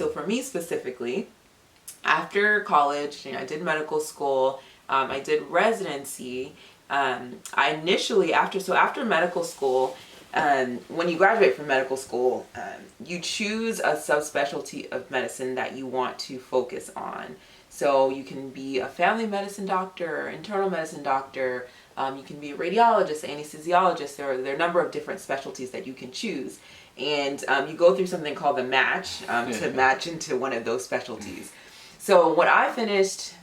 So for me specifically, after college, I did medical school, I did residency. I initially, after medical school, when you graduate from medical school, you choose a subspecialty of medicine that you want to focus on. So you can be a family medicine doctor, internal medicine doctor, you can be a radiologist, anesthesiologist. There are a number of different specialties that you can choose. And you go through something called the match to match into one of those specialties. So when I finished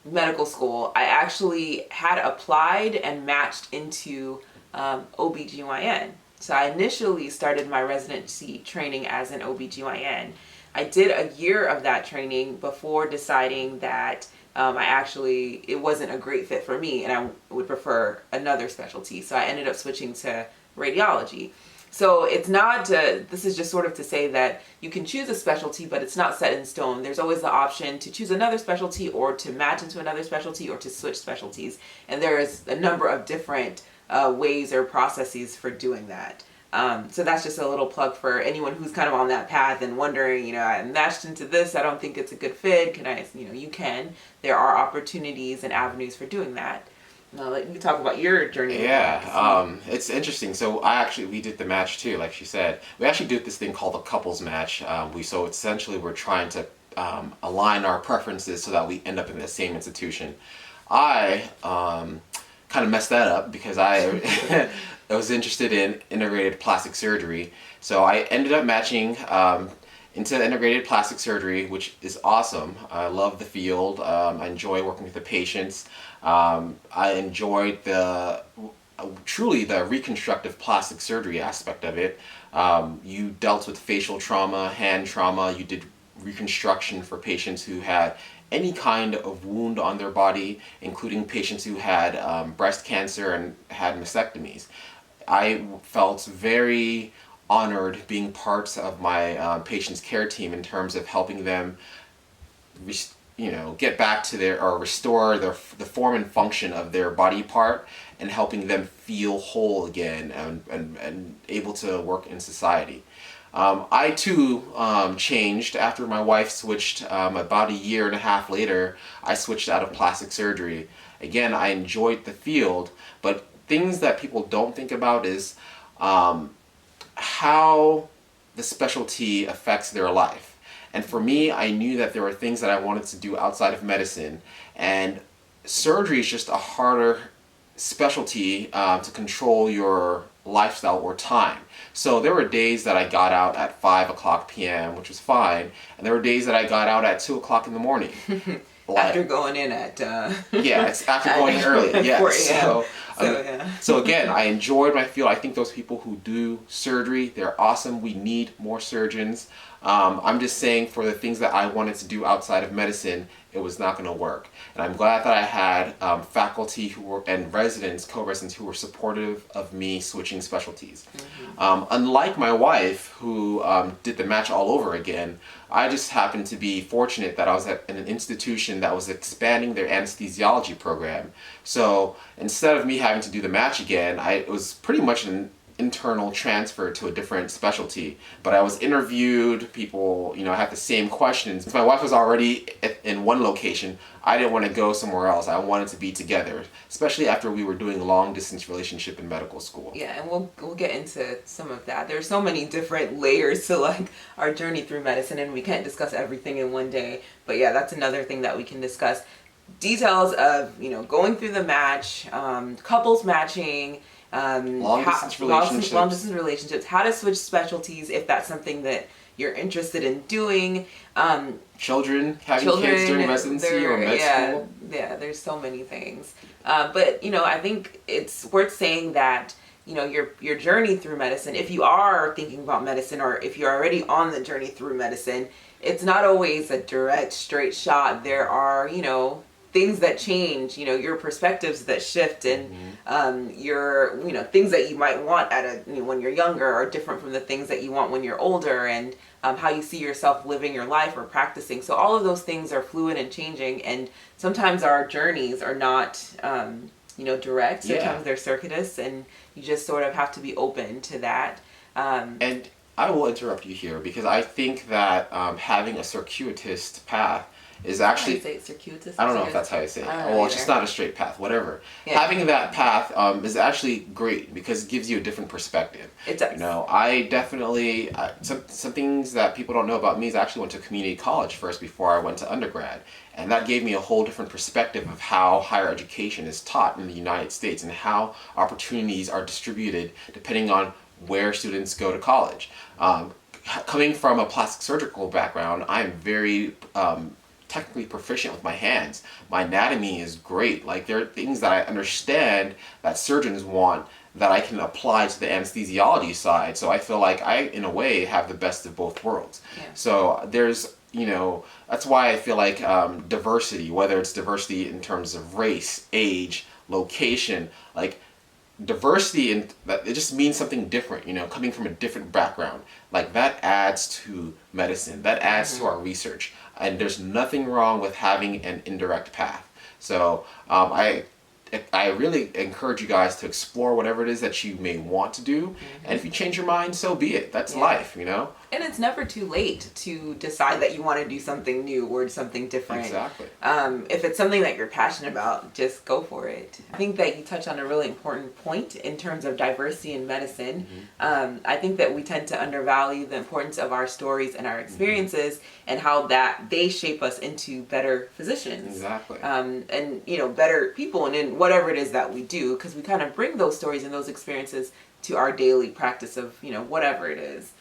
medical school, I actually had applied and matched into OBGYN. So I initially started my residency training as an OBGYN. I did a year of that training before deciding that it wasn't a great fit for me and I would prefer another specialty. So I ended up switching to radiology. So it's not, this is just sort of to say that you can choose a specialty, but it's not set in stone. There's always the option to choose another specialty or to match into another specialty or to switch specialties. And there is a number of different ways or processes for doing that. So that's just a little plug for anyone who's kind of on that path and wondering, I matched into this, I don't think it's a good fit. Can I, you can. There are opportunities and avenues for doing that. Now, you can talk about your journey. Yeah, it's interesting. So we did the match too, like she said. We actually did this thing called a couples match. So essentially we're trying to align our preferences so that we end up in the same institution. I kind of messed that up because I was interested in integrated plastic surgery. So I ended up matching into integrated plastic surgery, which is awesome. I love the field. I enjoy working with the patients. I enjoyed truly the reconstructive plastic surgery aspect of it. You dealt with facial trauma, hand trauma. You did reconstruction for patients who had any kind of wound on their body, including patients who had breast cancer and had mastectomies. I felt very honored being part of my patient's care team in terms of helping them get back to or restore the form and function of their body part and helping them feel whole again and able to work in society. I too changed after my wife switched. About a year and a half later, I switched out of plastic surgery. Again, I enjoyed the field, but things that people don't think about is how the specialty affects their life. And for me, I knew that there were things that I wanted to do outside of medicine, and surgery is just a harder specialty to control your lifestyle or time. So there were days that I got out at 5 o'clock p.m., which was fine, and there were days that I got out at 2 o'clock in the morning. After going in at... yeah, it's after going in early, yeah. 4 a.m. So again, I enjoyed my field. I think those people who do surgery, they're awesome. We need more surgeons. I'm just saying for the things that I wanted to do outside of medicine, it was not going to work. And I'm glad that I had faculty and residents, co-residents who were supportive of me switching specialties. Mm-hmm. Unlike my wife, who did the match all over again, I just happened to be fortunate that I was in an institution that was expanding their anesthesiology program. So instead of me having to do the match again, it was pretty much an internal transfer to a different specialty. But I was interviewed, people, I had the same questions. Since my wife was already in one location, I didn't want to go somewhere else. I wanted to be together, especially after we were doing long distance relationship in medical school. Yeah, and we'll get into some of that. There's so many different layers to our journey through medicine, and we can't discuss everything in one day. But yeah, that's another thing that we can discuss. Details of, going through the match, couples matching, long distance relationships, how to switch specialties if that's something that you're interested in doing, having kids during residency or med school. Yeah, there's so many things. But I think it's worth saying that your journey through medicine, if you are thinking about medicine or if you're already on the journey through medicine, it's not always a direct straight shot. There are things that change, your perspectives that shift, and your things that you might want when you're younger are different from the things that you want when you're older, and how you see yourself living your life or practicing. So all of those things are fluid and changing, and sometimes our journeys are not direct. Sometimes they're circuitous, and you just sort of have to be open to that. And I will interrupt you here because I think that having a circuitous path is How do actually, you say it? Circuitous? I don't know if that's how you say it. I don't know Well, it's just either. not a straight path, whatever. Yeah. Having that path is actually great because it gives you a different perspective. It does. You know, I definitely, some things that people don't know about me is I actually went to community college first before I went to undergrad. And that gave me a whole different perspective of how higher education is taught in the United States and how opportunities are distributed depending on where students go to college. Coming from a plastic surgical background, I'm very technically proficient with my hands. My anatomy is great. Like there are things that I understand that surgeons want that I can apply to the anesthesiology side. So I feel like I, in a way, have the best of both worlds. Yeah. So there's, you know, that's why I feel like diversity, whether it's diversity in terms of race, age, location, like diversity and that it just means something different, you know, coming from a different background, like that adds to medicine, that adds to our research, and there's nothing wrong with having an indirect path. So I really encourage you guys to explore whatever it is that you may want to do, and if you change your mind, so be it. That's life, you know. And it's never too late to decide that you want to do something new or something different. Exactly. If it's something that you're passionate about, just go for it. I think that you touched on a really important point in terms of diversity in medicine. I think that we tend to undervalue the importance of our stories and our experiences and how that they shape us into better physicians. Exactly. And, you know, better people and in whatever it is that we do, because we kind of bring those stories and those experiences to our daily practice of, you know, whatever it is.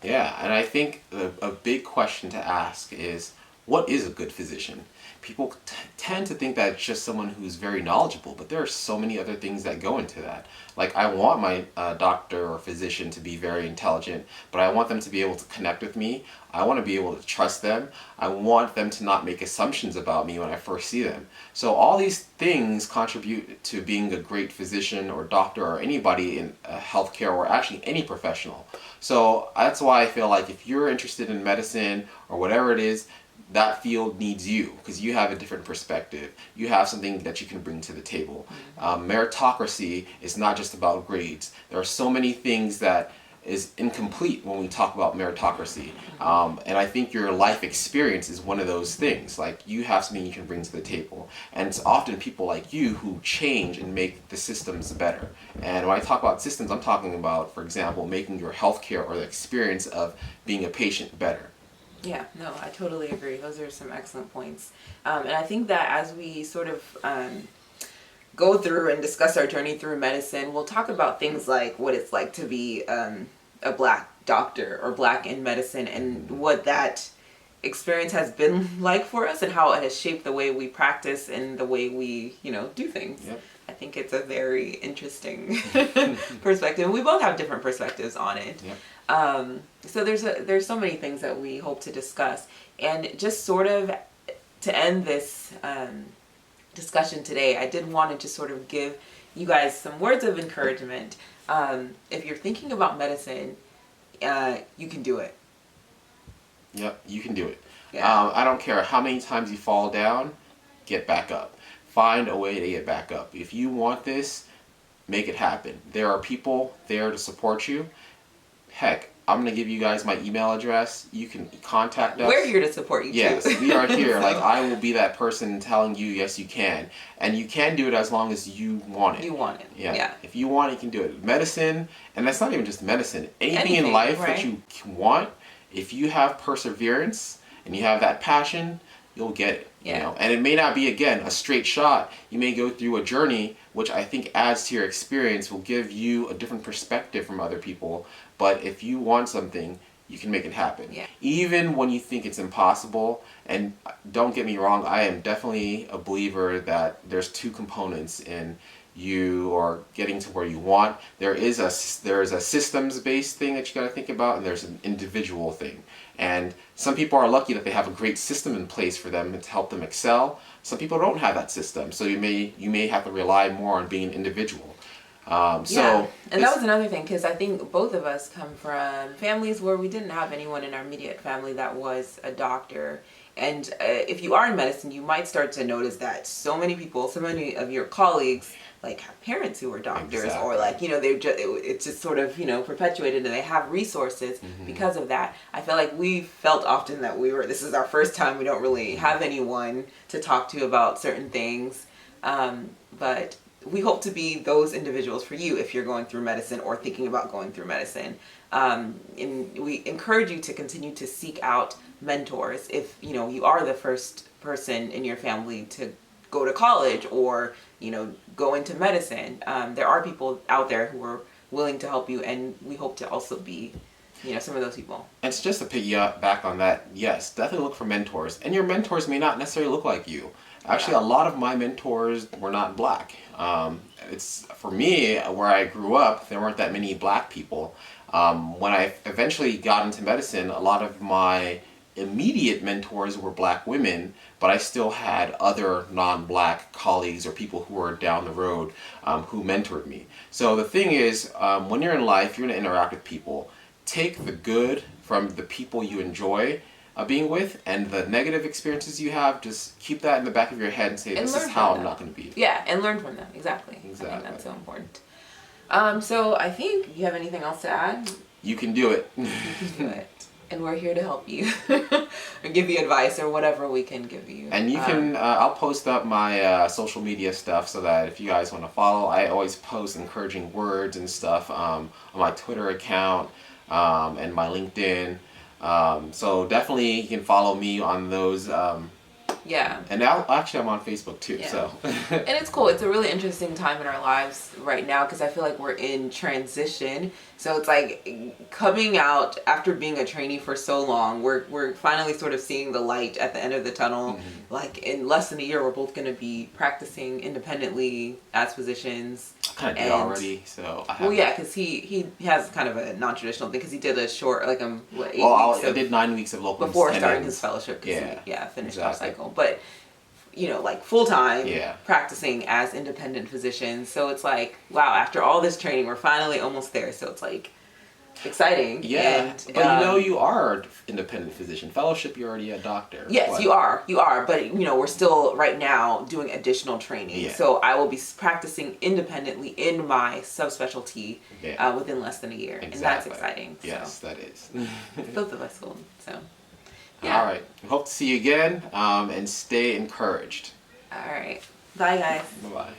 Yeah, and I think a big question to ask is, what is a good physician? People tend to think that it's just someone who's very knowledgeable, but there are so many other things that go into that. Like, I want my doctor or physician to be very intelligent, but I want them to be able to connect with me. I want to be able to trust them. I want them to not make assumptions about me when I first see them. So all these things contribute to being a great physician or doctor or anybody in healthcare or actually any professional. So that's why I feel like if you're interested in medicine or whatever it is, that field needs you because you have a different perspective. You have something that you can bring to the table. Meritocracy is not just about grades. There are so many things that is incomplete when we talk about meritocracy. And I think your life experience is one of those things. Like, you have something you can bring to the table. And it's often people like you who change and make the systems better. And when I talk about systems, I'm talking about, for example, making your healthcare or the experience of being a patient better. Yeah, no, I totally agree. Those are some excellent points. And I think that as we sort of go through and discuss our journey through medicine, we'll talk about things like what it's like to be a Black doctor or Black in medicine and what that experience has been like for us and how it has shaped the way we practice and the way we, you know, do things. Yep. I think it's a very interesting perspective. We both have different perspectives on it. Yep. So there's so many things that we hope to discuss, and just sort of to end this discussion today, I did want to just sort of give you guys some words of encouragement. If you're thinking about medicine, you can do it. Yep, you can do it. Yeah. I don't care how many times you fall down, get back up. Find a way to get back up. If you want this, make it happen. There are people there to support you. Heck, I'm going to give you guys my email address. You can contact us. We're here to support you, yes, too. we are here. So. Like, I will be that person telling you, yes, you can. And you can do it as long as you want it. You want it. Yeah. If you want it, you can do it. Medicine, and that's not even just medicine. Anything in life right? that you want, if you have perseverance and you have that passion, you'll get it. Yeah. You know? And it may not be, again, a straight shot. You may go through a journey, which I think adds to your experience, will give you a different perspective from other people. But if you want something, you can make it happen. Yeah. Even when you think it's impossible, and don't get me wrong, I am definitely a believer that there's two components in you or getting to where you want. There is a systems-based thing that you got to think about, and there's an individual thing. And some people are lucky that they have a great system in place for them to help them excel. Some people don't have that system, so you may have to rely more on being an individual. And that was another thing, because I think both of us come from families where we didn't have anyone in our immediate family that was a doctor. And if you are in medicine, you might start to notice that so many people, so many of your colleagues like have parents who are doctors, Exactly. or like, you know, it's just sort of, you know, perpetuated, and they have resources because of that. I feel like we felt often that this is our first time, we don't really have anyone to talk to about certain things, but we hope to be those individuals for you if you're going through medicine or thinking about going through medicine. And we encourage you to continue to seek out mentors if, you know, you are the first person in your family to go to college or, you know, go into medicine. There are people out there who are willing to help you, and we hope to also be, you know, some of those people. And it's just to piggyback on that, yes, definitely look for mentors. And your mentors may not necessarily look like you. Actually, a lot of my mentors were not black. It's for me, where I grew up, there weren't that many black people. When I eventually got into medicine, a lot of my immediate mentors were black women, but I still had other non-black colleagues or people who were down the road who mentored me. So the thing is, when you're in life, you're going to interact with people. Take the good from the people you enjoy being with, and the negative experiences you have, just keep that in the back of your head and say, this is how I'm not going to be. Yeah, and learn from them. Exactly. I think that's so important. So I think, you have anything else to add? You can do it. You can do it. And we're here to help you or give you advice or whatever we can give you. And you can, I'll post up my social media stuff so that if you guys want to follow, I always post encouraging words and stuff on my Twitter account and my LinkedIn. So definitely you can follow me on those. Yeah. And now, actually, I'm on Facebook too. Yeah. So. And it's cool. It's a really interesting time in our lives right now because I feel like we're in transition. So it's like coming out after being a trainee for so long, we're finally sort of seeing the light at the end of the tunnel. Mm-hmm. Like in less than a year, we're both going to be practicing independently as physicians. I kind of did already, so I well, yeah, because he has kind of a non-traditional thing because he did a short, like what, 8 weeks. I did 9 weeks of local before starting his fellowship. Finished our cycle, but you know, like full time, practicing as independent physicians. So it's like, wow, after all this training, we're finally almost there. So it's like exciting. Yeah, and, but you know, you are an independent physician. Fellowship, you're already a doctor. Yes, but you are. But you know, we're still right now doing additional training. Yeah. So I will be practicing independently in my subspecialty within less than a year, and that's exciting. Yes, that is. Both of us will. So. Yeah. All right. We hope to see you again, and stay encouraged. All right. Bye, guys. Bye-bye.